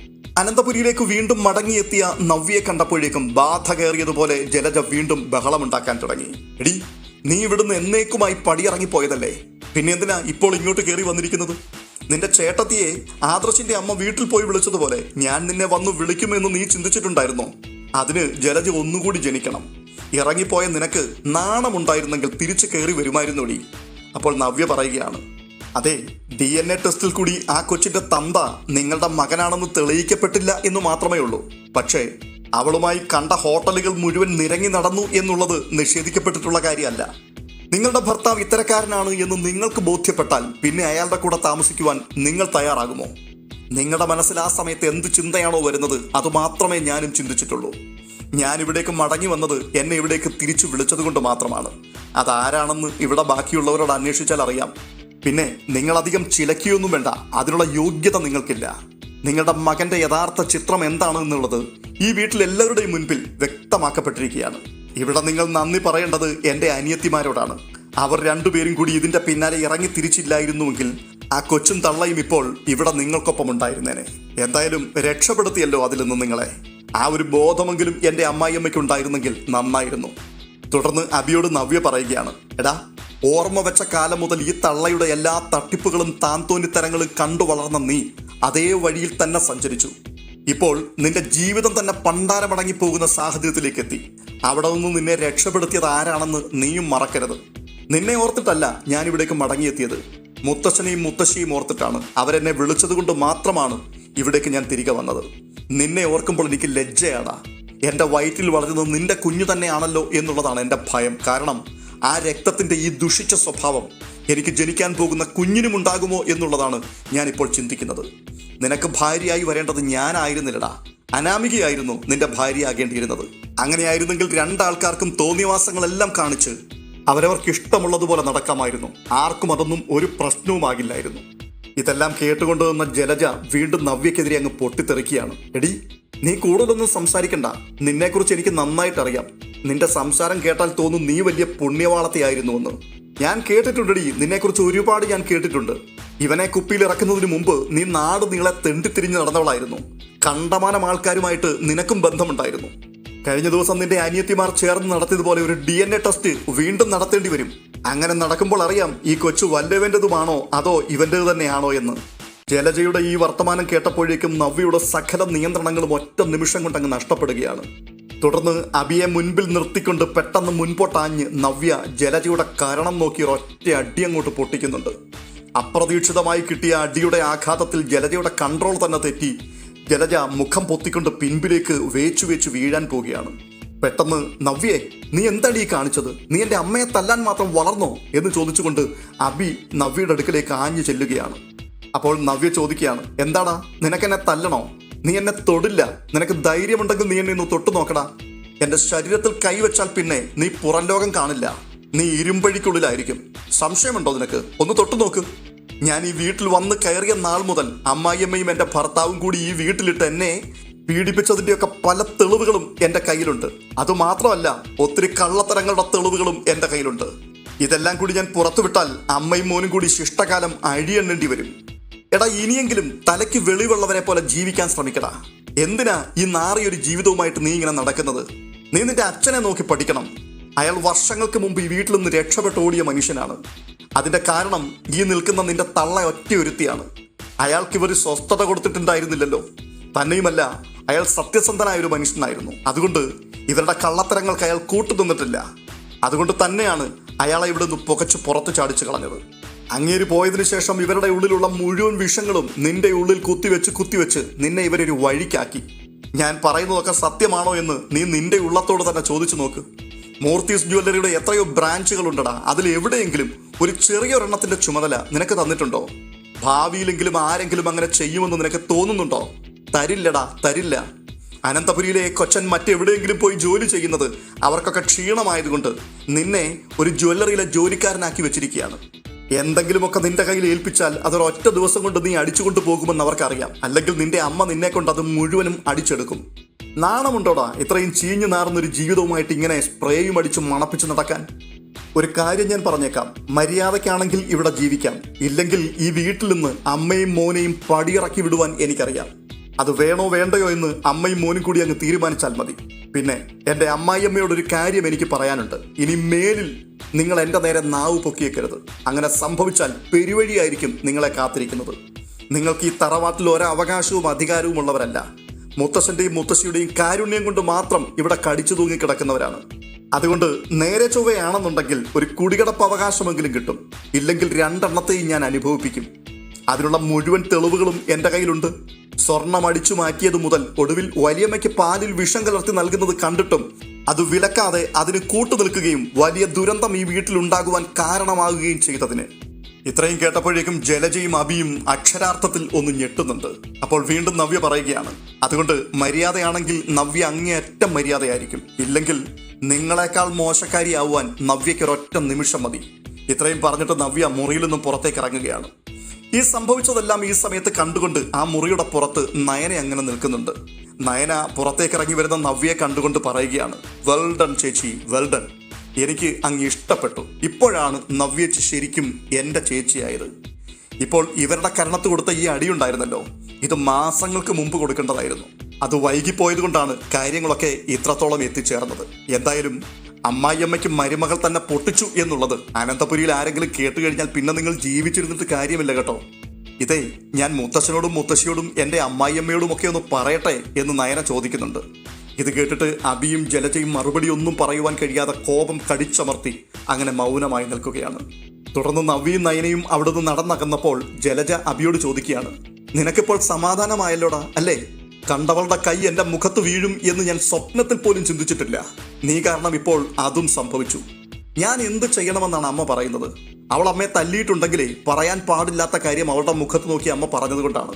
അനന്തപുരിയിലേക്ക് വീണ്ടും മടങ്ങിയെത്തിയ നവ്യയെ കണ്ടപ്പോഴേക്കും ബാധ കയറിയതുപോലെ ജലജ വീണ്ടും ബഹളമുണ്ടാക്കാൻ തുടങ്ങി. എടി, നീ ഇവിടുന്ന് എന്നേക്കുമായി പടിയിറങ്ങിപ്പോയതല്ലേ, പിന്നെ എന്തിനാ ഇപ്പോൾ ഇങ്ങോട്ട് കയറി വന്നിരിക്കുന്നത്? നിന്റെ ചേട്ടത്തിയെ ആദർശിന്റെ അമ്മ വീട്ടിൽ പോയി വിളിച്ചതുപോലെ ഞാൻ നിന്നെ വന്നു വിളിക്കുമെന്ന് നീ ചിന്തിച്ചിട്ടുണ്ടായിരുന്നോ? അതിന് ജലജ ഒന്നുകൂടി ജനിക്കണം. ഇറങ്ങിപ്പോയ നിനക്ക് നാണമുണ്ടായിരുന്നെങ്കിൽ തിരിച്ചു കയറി വരുമായിരുന്നോടി. അപ്പോൾ നവ്യ പറയുകയാണ്, അതെ, DNA ടെസ്റ്റിൽ കൂടി ആ കൊച്ചിന്റെ തന്ത നിങ്ങളുടെ മകനാണെന്ന് തെളിയിക്കപ്പെട്ടില്ല എന്ന് മാത്രമേ ഉള്ളൂ. പക്ഷേ അവളുമായി കണ്ട ഹോട്ടലുകൾ മുഴുവൻ നിരങ്ങി നടന്നു എന്നുള്ളത് നിഷേധിക്കപ്പെട്ടിട്ടുള്ള കാര്യമല്ല. നിങ്ങളുടെ ഭർത്താവ് ഇത്തരക്കാരനാണ് എന്ന് നിങ്ങൾക്ക് ബോധ്യപ്പെട്ടാൽ പിന്നെ അയാളുടെ കൂടെ താമസിക്കുവാൻ നിങ്ങൾ തയ്യാറാകുമോ? നിങ്ങളുടെ മനസ്സിൽ ആ സമയത്ത് എന്ത് ചിന്തയാണോ വരുന്നത് അത് മാത്രമേ ഞാനും ചിന്തിച്ചിട്ടുള്ളൂ. ഞാൻ ഇവിടേക്ക് മടങ്ങി വന്നത് എന്നെ ഇവിടേക്ക് തിരിച്ചു വിളിച്ചത് കൊണ്ട് മാത്രമാണ്. അതാരാണെന്ന് ഇവിടെ ബാക്കിയുള്ളവരോട് അന്വേഷിച്ചാൽ അറിയാം. പിന്നെ നിങ്ങളധികം ചിലക്കിയൊന്നും വേണ്ട, അതിനുള്ള യോഗ്യത നിങ്ങൾക്കില്ല. നിങ്ങളുടെ മകന്റെ യഥാർത്ഥ ചിത്രം എന്താണെന്നുള്ളത് ഈ വീട്ടിലെല്ലാവരുടെയും മുൻപിൽ വ്യക്തമാക്കപ്പെട്ടിരിക്കുകയാണ്. ഇവിടെ നിങ്ങൾ നന്ദി പറയേണ്ടത് എൻ്റെ അനിയത്തിമാരോടാണ്. അവർ രണ്ടുപേരും കൂടി ഇതിന്റെ പിന്നാലെ ഇറങ്ങി തിരിച്ചില്ലായിരുന്നുവെങ്കിൽ ആ കൊച്ചും തള്ളയും ഇപ്പോൾ ഇവിടെ നിങ്ങൾക്കൊപ്പം ഉണ്ടായിരുന്നേനെ. എന്തായാലും രക്ഷപ്പെടുത്തിയല്ലോ അതിൽ നിന്ന് നിങ്ങളെ. ആ ഒരു ബോധമെങ്കിലും എൻ്റെ അമ്മായിയമ്മയ്ക്ക് ഉണ്ടായിരുന്നെങ്കിൽ നന്നായിരുന്നു. തുടർന്ന് അബിയോട് നവ്യ പറയുകയാണ്, എടാ, ഓർമ്മ വെച്ച കാലം മുതൽ ഈ തള്ളയുടെ എല്ലാ തട്ടിപ്പുകളും താന്തോന്നിത്തരങ്ങളും കണ്ടു വളർന്ന നീ അതേ വഴിയിൽ തന്നെ സഞ്ചരിച്ചു. ഇപ്പോൾ നിന്റെ ജീവിതം തന്നെ പണ്ടാരമടങ്ങി പോകുന്ന സാഹചര്യത്തിലേക്ക് എത്തി. അവിടെ നിന്ന് നിന്നെ രക്ഷപ്പെടുത്തിയത് ആരാണെന്ന് നീയും മറക്കരുത്. നിന്നെ ഓർത്തിട്ടല്ല ഞാൻ ഇവിടേക്ക് മടങ്ങിയെത്തിയത്, മുത്തശ്ശനെയും മുത്തശ്ശിയും ഓർത്തിട്ടാണ്. അവരെന്നെ വിളിച്ചത് കൊണ്ട് മാത്രമാണ് ഇവിടേക്ക് ഞാൻ തിരികെ വന്നത്. നിന്നെ ഓർക്കുമ്പോൾ എനിക്ക് ലജ്ജയാടാ. എൻ്റെ വയറ്റിൽ വളരുന്നത് നിന്റെ കുഞ്ഞു തന്നെയാണല്ലോ എന്നുള്ളതാണ് എൻ്റെ ഭയം. കാരണം ആ രക്തത്തിൻ്റെ ഈ ദുഷിച്ച സ്വഭാവം എനിക്ക് ജനിക്കാൻ പോകുന്ന കുഞ്ഞിനും ഉണ്ടാകുമോ എന്നുള്ളതാണ് ഞാനിപ്പോൾ ചിന്തിക്കുന്നത്. നിനക്ക് ഭാര്യയായി വരേണ്ടത് ഞാനായിരുന്നില്ലടാ, അനാമികയായിരുന്നു നിന്റെ ഭാര്യയാകേണ്ടിയിരുന്നത്. അങ്ങനെയായിരുന്നെങ്കിൽ രണ്ടാൾക്കാർക്കും തോന്നിയവാസങ്ങളെല്ലാം കാണിച്ച് അവരവർക്ക് ഇഷ്ടമുള്ളതുപോലെ നടക്കാമായിരുന്നു. ആർക്കും അതൊന്നും ഒരു പ്രശ്നവുമാകില്ലായിരുന്നു. ഇതെല്ലാം കേട്ടുകൊണ്ട് നിന്ന ജലജ വീണ്ടും നവ്യക്കെതിരെ അങ്ങ് പൊട്ടിത്തെറിക്കുകയാണ്. എടി, നീ കൂടുതലൊന്നും സംസാരിക്കണ്ട. നിന്നെക്കുറിച്ച് എനിക്ക് നന്നായിട്ട് അറിയാം. നിന്റെ സംസാരം കേട്ടാൽ തോന്നും നീ വലിയ പുണ്യവാളത്തെയായിരുന്നുവെന്ന്. ഞാൻ കേട്ടിട്ടുണ്ടടി, നിന്നെക്കുറിച്ച് ഒരുപാട് ഞാൻ കേട്ടിട്ടുണ്ട്. ഇവനെ കുപ്പിയിൽ ഇറക്കുന്നതിന് മുമ്പ് നീ നാട് നീളെ തെണ്ടിത്തിരിഞ്ഞ് നടന്നവളായിരുന്നു. കണ്ടമാനം ആൾക്കാരുമായിട്ട് നിനക്കും ബന്ധമുണ്ടായിരുന്നു. കഴിഞ്ഞ ദിവസം നിന്റെ അനിയത്തിമാർ ചേർന്ന് നടത്തിയതുപോലെ ഒരു DNA ടെസ്റ്റ് വീണ്ടും നടത്തേണ്ടി വരും. അങ്ങനെ നടക്കുമ്പോൾ അറിയാം ഈ കൊച്ചു വല്ലവൻ്റെതുമാണോ അതോ ഇവൻ്റെത് തന്നെയാണോ എന്ന്. ജലജയുടെ ഈ വർത്തമാനം കേട്ടപ്പോഴേക്കും നവ്യയുടെ സകല നിയന്ത്രണങ്ങളും ഒറ്റ നിമിഷം കൊണ്ടങ്ങ് നഷ്ടപ്പെടുകയാണ്. തുടർന്ന് അബിയെ മുൻപിൽ നിർത്തിക്കൊണ്ട് പെട്ടെന്ന് മുൻപോട്ടാഞ്ഞ് നവ്യ ജലജയുടെ കരണം നോക്കി ഒരൊറ്റ അടി അങ്ങോട്ട് പൊട്ടിക്കുന്നുണ്ട്. അപ്രതീക്ഷിതമായി കിട്ടിയ അടിയുടെ ആഘാതത്തിൽ ജലജയുടെ കൺട്രോൾ തന്നെ തെറ്റി ജലജ മുഖം പൊത്തിക്കൊണ്ട് പിൻപിലേക്ക് വേച്ചു വീഴാൻ പോവുകയാണ്. പെട്ടെന്ന് നവ്യേ, നീ എന്താടി കാണിച്ചത്? നീ എൻ്റെ അമ്മയെ തല്ലാൻ മാത്രം വളർന്നോ എന്ന് ചോദിച്ചുകൊണ്ട് അബി നവ്യയുടെ അടുക്കലേക്ക് ആഞ്ഞു ചെല്ലുകയാണ്. അപ്പോൾ നവ്യ ചോദിക്കുകയാണ്, എന്താടാ, നിനക്കെന്നെ തല്ലണോ? നീ എന്നെ തൊടില്ല. നിനക്ക് ധൈര്യമുണ്ടെങ്കിൽ നീ എന്നെ ഒന്ന് തൊട്ടു നോക്കടാ. എൻ്റെ ശരീരത്തിൽ കൈവച്ചാൽ പിന്നെ നീ പുറം ലോകം കാണില്ല. നീ ഇരുമ്പഴിക്കുള്ളിലായിരിക്കും. സംശയമുണ്ടോ നിനക്ക്? ഒന്ന് തൊട്ടു നോക്ക്. ഞാൻ ഈ വീട്ടിൽ വന്ന് കയറിയ നാൾ മുതൽ അമ്മായിയമ്മയും എൻ്റെ ഭർത്താവും കൂടി ഈ വീട്ടിലിട്ട് എന്നെ പീഡിപ്പിച്ചതിൻ്റെയൊക്കെ പല തെളിവുകളും എൻ്റെ കയ്യിലുണ്ട്. അതുമാത്രമല്ല, ഒത്തിരി കള്ളത്തരങ്ങളുടെ തെളിവുകളും എൻ്റെ കയ്യിലുണ്ട്. ഇതെല്ലാം കൂടി ഞാൻ പുറത്തുവിട്ടാൽ അമ്മയും മോനും കൂടി ശിഷ്ടകാലം അഴിയെണ്ണേണ്ടി വരും. എടാ, ഇനിയെങ്കിലും തലയ്ക്ക് വെളിവുള്ളവരെ പോലെ ജീവിക്കാൻ ശ്രമിക്കടാ. എന്തിനാ ഈ നാറിയൊരു ജീവിതവുമായിട്ട് നീ ഇങ്ങനെ നടക്കുന്നത്? നീ നിന്റെ അച്ഛനെ നോക്കി പഠിക്കണം. അയാൾ വർഷങ്ങൾക്ക് മുമ്പ് ഈ വീട്ടിൽ നിന്ന് രക്ഷപ്പെട്ട് ഓടിയ മനുഷ്യനാണ്. അതിന്റെ കാരണം ഈ നിൽക്കുന്ന നിന്റെ തള്ള ഒറ്റയൊരുത്തിയാണ്. അയാൾക്ക് ഇവർ സ്വസ്ഥത കൊടുത്തിട്ടുണ്ടായിരുന്നില്ലല്ലോ. തന്നെയുമല്ല, അയാൾ സത്യസന്ധനായ ഒരു മനുഷ്യനായിരുന്നു. അതുകൊണ്ട് ഇവരുടെ കള്ളത്തരങ്ങൾക്ക് അയാൾ കൂട്ടുനിന്നിട്ടില്ല. അതുകൊണ്ട് തന്നെയാണ് അയാളെ ഇവിടെ നിന്ന് പുകച്ച് പുറത്ത് ചാടിച്ചു കളഞ്ഞത്. അങ്ങേര് പോയതിനു ശേഷം ഇവരുടെ ഉള്ളിലുള്ള മുഴുവൻ വിഷങ്ങളും നിന്റെ ഉള്ളിൽ കുത്തിവെച്ച് നിന്നെ ഇവരൊരു വഴിക്കാക്കി. ഞാൻ പറയുന്നതൊക്കെ സത്യമാണോ എന്ന് നീ നിന്റെ ഉള്ളത്തോട് തന്നെ ചോദിച്ചു നോക്ക്. മൂർത്തീസ് ജ്വല്ലറിയുടെ എത്രയോ ബ്രാഞ്ചുകൾ ഉണ്ടടാ. അതിൽ എവിടെയെങ്കിലും ഒരു ചെറിയൊരെണ്ണത്തിന്റെ ചുമതല നിനക്ക് തന്നിട്ടുണ്ടോ? ഭാവിയിലെങ്കിലും ആരെങ്കിലും അങ്ങനെ ചെയ്യുമെന്ന് നിനക്ക് തോന്നുന്നുണ്ടോ? തരില്ലടാ, തരില്ല. അനന്തപുരിയിലെ കൊച്ചൻ മറ്റെവിടെയെങ്കിലും പോയി ജോലി ചെയ്യുന്നത് അവർക്കൊക്കെ ക്ഷീണമായതുകൊണ്ട് നിന്നെ ഒരു ജ്വല്ലറിയിലെ ജോലിക്കാരനാക്കി വെച്ചിരിക്കുകയാണ്. എന്തെങ്കിലുമൊക്കെ നിന്റെ കയ്യിൽ ഏൽപ്പിച്ചാൽ അതൊരൊറ്റ ദിവസം കൊണ്ട് നീ അടിച്ചുകൊണ്ട് പോകുമെന്ന് അവർക്കറിയാം. അല്ലെങ്കിൽ നിന്റെ അമ്മ നിന്നെ കൊണ്ട് അത് മുഴുവനും അടിച്ചെടുക്കും. നാണമുണ്ടോടാ ഇത്രയും ചീഞ്ഞു നാറുന്നൊരു ജീവിതവുമായിട്ട് ഇങ്ങനെ സ്പ്രേയും അടിച്ച് മണപ്പിച്ച് നടക്കാൻ? ഒരു കാര്യം ഞാൻ പറഞ്ഞേക്കാം, മര്യാദയ്ക്കാണെങ്കിൽ ഇവിടെ ജീവിക്കാം. ഇല്ലെങ്കിൽ ഈ വീട്ടിൽ നിന്ന് അമ്മയും മോനെയും പടിയിറക്കി വിടുവാൻ എനിക്കറിയാം. അത് വേണോ വേണ്ടയോ എന്ന് അമ്മയും മോനും കൂടി അങ്ങ് തീരുമാനിച്ചാൽ മതി. പിന്നെ എൻ്റെ അമ്മായിയമ്മയോടൊരു കാര്യം എനിക്ക് പറയാനുണ്ട്. ഇനി മേലിൽ നിങ്ങൾ എൻ്റെ നേരെ നാവ് പൊക്കിയേക്കരുത്. അങ്ങനെ സംഭവിച്ചാൽ പെരുവഴിയായിരിക്കും നിങ്ങളെ കാത്തിരിക്കുന്നത്. നിങ്ങൾക്ക് ഈ തറവാട്ടിൽ ഒരവകാശവും അധികാരവും ഉള്ളവരല്ല. മുത്തശ്ശൻ്റെയും മുത്തശ്ശിയുടെയും കാരുണ്യം കൊണ്ട് മാത്രം ഇവിടെ കടിച്ചു തൂങ്ങിക്കിടക്കുന്നവരാണ്. അതുകൊണ്ട് നേരെ ചൊവ്വയാണെന്നുണ്ടെങ്കിൽ ഒരു കുടികിടപ്പ് അവകാശമെങ്കിലും കിട്ടും. ഇല്ലെങ്കിൽ രണ്ടെണ്ണത്തെയും ഞാൻ അനുഭവിപ്പിക്കും. അതിനുള്ള മുഴുവൻ തെളിവുകളും എൻ്റെ കയ്യിലുണ്ട്. സ്വർണം അടിച്ചു മാറ്റിയത് മുതൽ ഒടുവിൽ വലിയമ്മയ്ക്ക് പാലിൽ വിഷം കലർത്തി നൽകുന്നത് കണ്ടിട്ടും അത് വിലക്കാതെ അതിന് കൂട്ടു നിൽക്കുകയും വലിയ ദുരന്തം ഈ വീട്ടിലുണ്ടാകുവാൻ കാരണമാകുകയും ചെയ്തതിന്. ഇത്രയും കേട്ടപ്പോഴേക്കും ജലജയും അബിയും അക്ഷരാർത്ഥത്തിൽ ഒന്ന് ഞെട്ടുന്നുണ്ട്. അപ്പോൾ വീണ്ടും നവ്യ പറയുകയാണ്, അതുകൊണ്ട് മര്യാദയാണെങ്കിൽ നവ്യ അങ്ങേയറ്റം മര്യാദയായിരിക്കും. ഇല്ലെങ്കിൽ നിങ്ങളെക്കാൾ മോശക്കാരിയാവുവാൻ നവ്യയ്ക്കൊരൊറ്റ നിമിഷം മതി. ഇത്രയും പറഞ്ഞിട്ട് നവ്യ മുറിയിൽ നിന്നും പുറത്തേക്ക് ഇറങ്ങുകയാണ്. ഈ സംഭവിച്ചതെല്ലാം ഈ സമയത്ത് കണ്ടുകൊണ്ട് ആ മുറിയുടെ പുറത്ത് നയന അങ്ങനെ നിൽക്കുന്നുണ്ട്. നയന പുറത്തേക്ക് ഇറങ്ങി വരുന്ന നവ്യയെ കണ്ടുകൊണ്ട് പറയുകയാണ്, വെൽ ഡൺ ചേച്ചി, വെൽ ഡൺ. എനിക്ക് അങ്ങ് ഇഷ്ടപ്പെട്ടു. ഇപ്പോഴാണ് നവ്യേച്ചി ശരിക്കും എൻ്റെ ചേച്ചിയായത്. ഇപ്പോൾ ഇവരുടെ കരണത്ത് കൊടുത്ത ഈ അടിയുണ്ടായിരുന്നല്ലോ, ഇത് മാസങ്ങൾക്ക് മുമ്പ് കൊടുക്കേണ്ടതായിരുന്നു. അത് വൈകിപ്പോയത് കൊണ്ടാണ് കാര്യങ്ങളൊക്കെ ഇത്രത്തോളം എത്തിച്ചേർന്നത്. എന്തായാലും അമ്മായിയമ്മയ്ക്ക് മരുമകൾ തന്നെ പൊട്ടിച്ചു എന്നുള്ളത് അനന്തപുരിയിൽ ആരെങ്കിലും കേട്ട് കഴിഞ്ഞാൽ പിന്നെ നിങ്ങൾ ജീവിച്ചിരുന്നിട്ട് കാര്യമില്ല കേട്ടോ. ഇതേ ഞാൻ മുത്തശ്ശനോടും മുത്തശ്ശിയോടും എൻ്റെ അമ്മായിയമ്മയോടും ഒക്കെ ഒന്ന് പറയട്ടെ എന്ന് നയന ചോദിക്കുന്നുണ്ട്. ഇത് കേട്ടിട്ട് അബിയും ജലജയും മറുപടി ഒന്നും പറയുവാൻ കഴിയാതെ കോപം കടിച്ചമർത്തി അങ്ങനെ മൗനമായി നിൽക്കുകയാണ്. തുടർന്ന് നവ്യയും നയനയും അവിടുന്ന് നടന്നകന്നപ്പോൾ ജലജ അബിയോട് ചോദിക്കുകയാണ്, നിനക്കിപ്പോൾ സമാധാനമായല്ലോടാ അല്ലേ? കണ്ടവളുടെ കൈ എൻ്റെ മുഖത്ത് വീഴും എന്ന് ഞാൻ സ്വപ്നത്തിൽ പോലും ചിന്തിച്ചിട്ടില്ല. നീ കാരണം ഇപ്പോൾ അതും സംഭവിച്ചു. ഞാൻ എന്ത് ചെയ്യണമെന്നാണ് അമ്മ പറയുന്നത്? അവൾ അമ്മയെ തല്ലിയിട്ടുണ്ടെങ്കിലേ പറയാൻ പാടില്ലാത്ത കാര്യം അവളുടെ മുഖത്ത് നോക്കി അമ്മ പറഞ്ഞതുകൊണ്ടാണ്.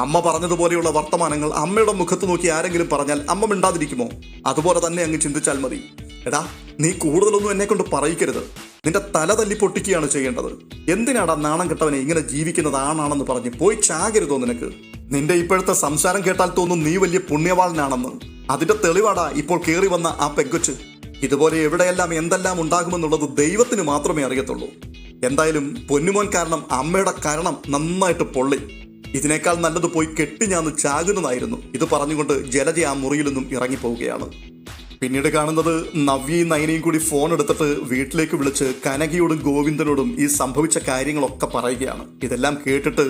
അമ്മ പറഞ്ഞതുപോലെയുള്ള വർത്തമാനങ്ങൾ അമ്മയുടെ മുഖത്ത് നോക്കി ആരെങ്കിലും പറഞ്ഞാൽ അമ്മ മിണ്ടാതിരിക്കുമോ? അതുപോലെ തന്നെ അങ്ങ് ചിന്തിച്ചാൽ മതി. എടാ, നീ കൂടുതലൊന്നും എന്നെ കൊണ്ട് പറയിക്കരുത്. നിന്റെ തല തല്ലി പൊട്ടിക്കുകയാണ് ചെയ്യേണ്ടത്. എന്തിനാടാ നാണം കെട്ടവനെ ഇങ്ങനെ ജീവിക്കുന്നത് ആണാണെന്ന് പറഞ്ഞ് പോയി ചാകരുതോ നിനക്ക്? നിന്റെ ഇപ്പോഴത്തെ സംസാരം കേട്ടാൽ തോന്നും നീ വലിയ പുണ്യവാളനാണെന്ന്. അതിന്റെ തെളിവാടാ ഇപ്പോൾ കയറി വന്ന ആ പെങ്കൊച്ച്. ഇതുപോലെ എവിടെയെല്ലാം എന്തെല്ലാം ഉണ്ടാകുമെന്നുള്ളത് ദൈവത്തിന് മാത്രമേ അറിയത്തുള്ളൂ. എന്തായാലും പൊന്നുമോൻ കാരണം അമ്മയുടെ കരണം നന്നായിട്ട് പൊള്ളി. ഇതിനേക്കാൾ നല്ലത് പോയി കെട്ടി ഞാൻ ചാകുന്നതായിരുന്നു. ഇത് പറഞ്ഞുകൊണ്ട് ജലജ ആ മുറിയിൽ നിന്നും ഇറങ്ങിപ്പോവുകയാണ്. പിന്നീട് കാണുന്നത് നവ്യയും നയനയും കൂടി ഫോൺ എടുത്തിട്ട് വീട്ടിലേക്ക് വിളിച്ച് കനകയോടും ഗോവിന്ദനോടും ഈ സംഭവിച്ച കാര്യങ്ങളൊക്കെ പറയുകയാണ്. ഇതെല്ലാം കേട്ടിട്ട്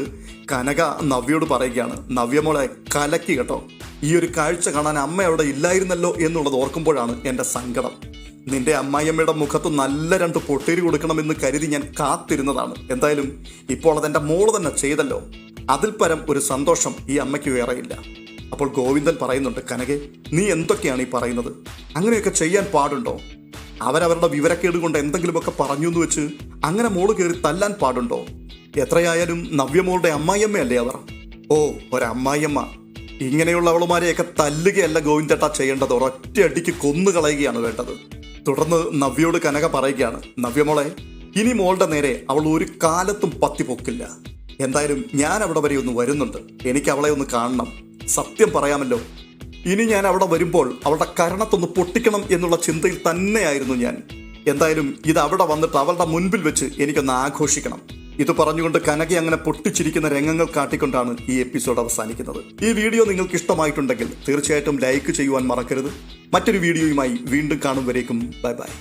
കനക നവ്യയോട് പറയുകയാണ്, നവ്യ മോളെ കലക്കി കേട്ടോ. ഈ ഒരു കാഴ്ച കാണാൻ അമ്മ അവിടെ ഇല്ലായിരുന്നല്ലോ എന്നുള്ളത് ഓർക്കുമ്പോഴാണ് എൻ്റെ സങ്കടം. നിന്റെ അമ്മായിയമ്മയുടെ മുഖത്ത് നല്ല 2 പൊട്ടേരി കൊടുക്കണമെന്ന് കരുതി ഞാൻ കാത്തിരുന്നതാണ്. എന്തായാലും ഇപ്പോൾ അതെൻ്റെ മോള് തന്നെ ചെയ്തല്ലോ. അതിൽ പരം ഒരു സന്തോഷം ഈ അമ്മയ്ക്ക് വേറെയില്ല. അപ്പോൾ ഗോവിന്ദൻ പറയുന്നുണ്ട്, കനകെ നീ എന്തൊക്കെയാണ് ഈ പറയുന്നത്? അങ്ങനെയൊക്കെ ചെയ്യാൻ പാടുണ്ടോ? അവരവരുടെ വിവരക്കേട് കൊണ്ട് എന്തെങ്കിലുമൊക്കെ പറഞ്ഞു എന്ന് വെച്ച് അങ്ങനെ മോള് കയറി തല്ലാൻ പാടുണ്ടോ? എത്രയായാലും നവ്യമോളുടെ അമ്മായിയമ്മയല്ലേ അവർ. ഓ, ഒരമ്മായിയമ്മ. ഇങ്ങനെയുള്ള അവളുമാരെയൊക്കെ തല്ലുകയല്ല ഗോവിന്ദേട്ടാ ചെയ്യേണ്ടത്, ഒരൊറ്റയടിക്ക് കൊന്നുകളയുകയാണ് വേണ്ടത്. തുടർന്ന് നവ്യയോട് കനക പറയുകയാണ്, നവ്യമോളെ ഇനി മോളുടെ നേരെ അവൾ ഒരു കാലത്തും പത്തി പൊക്കില്ല. എന്തായാലും ഞാൻ അവിടെ വരെ ഒന്ന് വരുന്നുണ്ട്. എനിക്ക് അവളെ ഒന്ന് കാണണം. സത്യം പറയാമല്ലോ, ഇനി ഞാൻ അവിടെ വരുമ്പോൾ അവളുടെ കരണത്തൊന്ന് പൊട്ടിക്കണം എന്നുള്ള ചിന്തയിൽ തന്നെയായിരുന്നു ഞാൻ. എന്തായാലും ഇത് അവിടെ വന്നിട്ട് അവളുടെ മുൻപിൽ വെച്ച് എനിക്കൊന്ന് ആഘോഷിക്കണം. ഇത് പറഞ്ഞുകൊണ്ട് കനക അങ്ങനെ പൊട്ടിച്ചിരിക്കുന്ന രംഗങ്ങൾ കാട്ടിക്കൊണ്ടാണ് ഈ എപ്പിസോഡ് അവസാനിക്കുന്നത്. ഈ വീഡിയോ നിങ്ങൾക്ക് ഇഷ്ടമായിട്ടുണ്ടെങ്കിൽ തീർച്ചയായിട്ടും ലൈക്ക് ചെയ്യുവാൻ മറക്കരുത്. മറ്റൊരു വീഡിയോയുമായി വീണ്ടും കാണും വരേക്കും ബൈ ബൈ.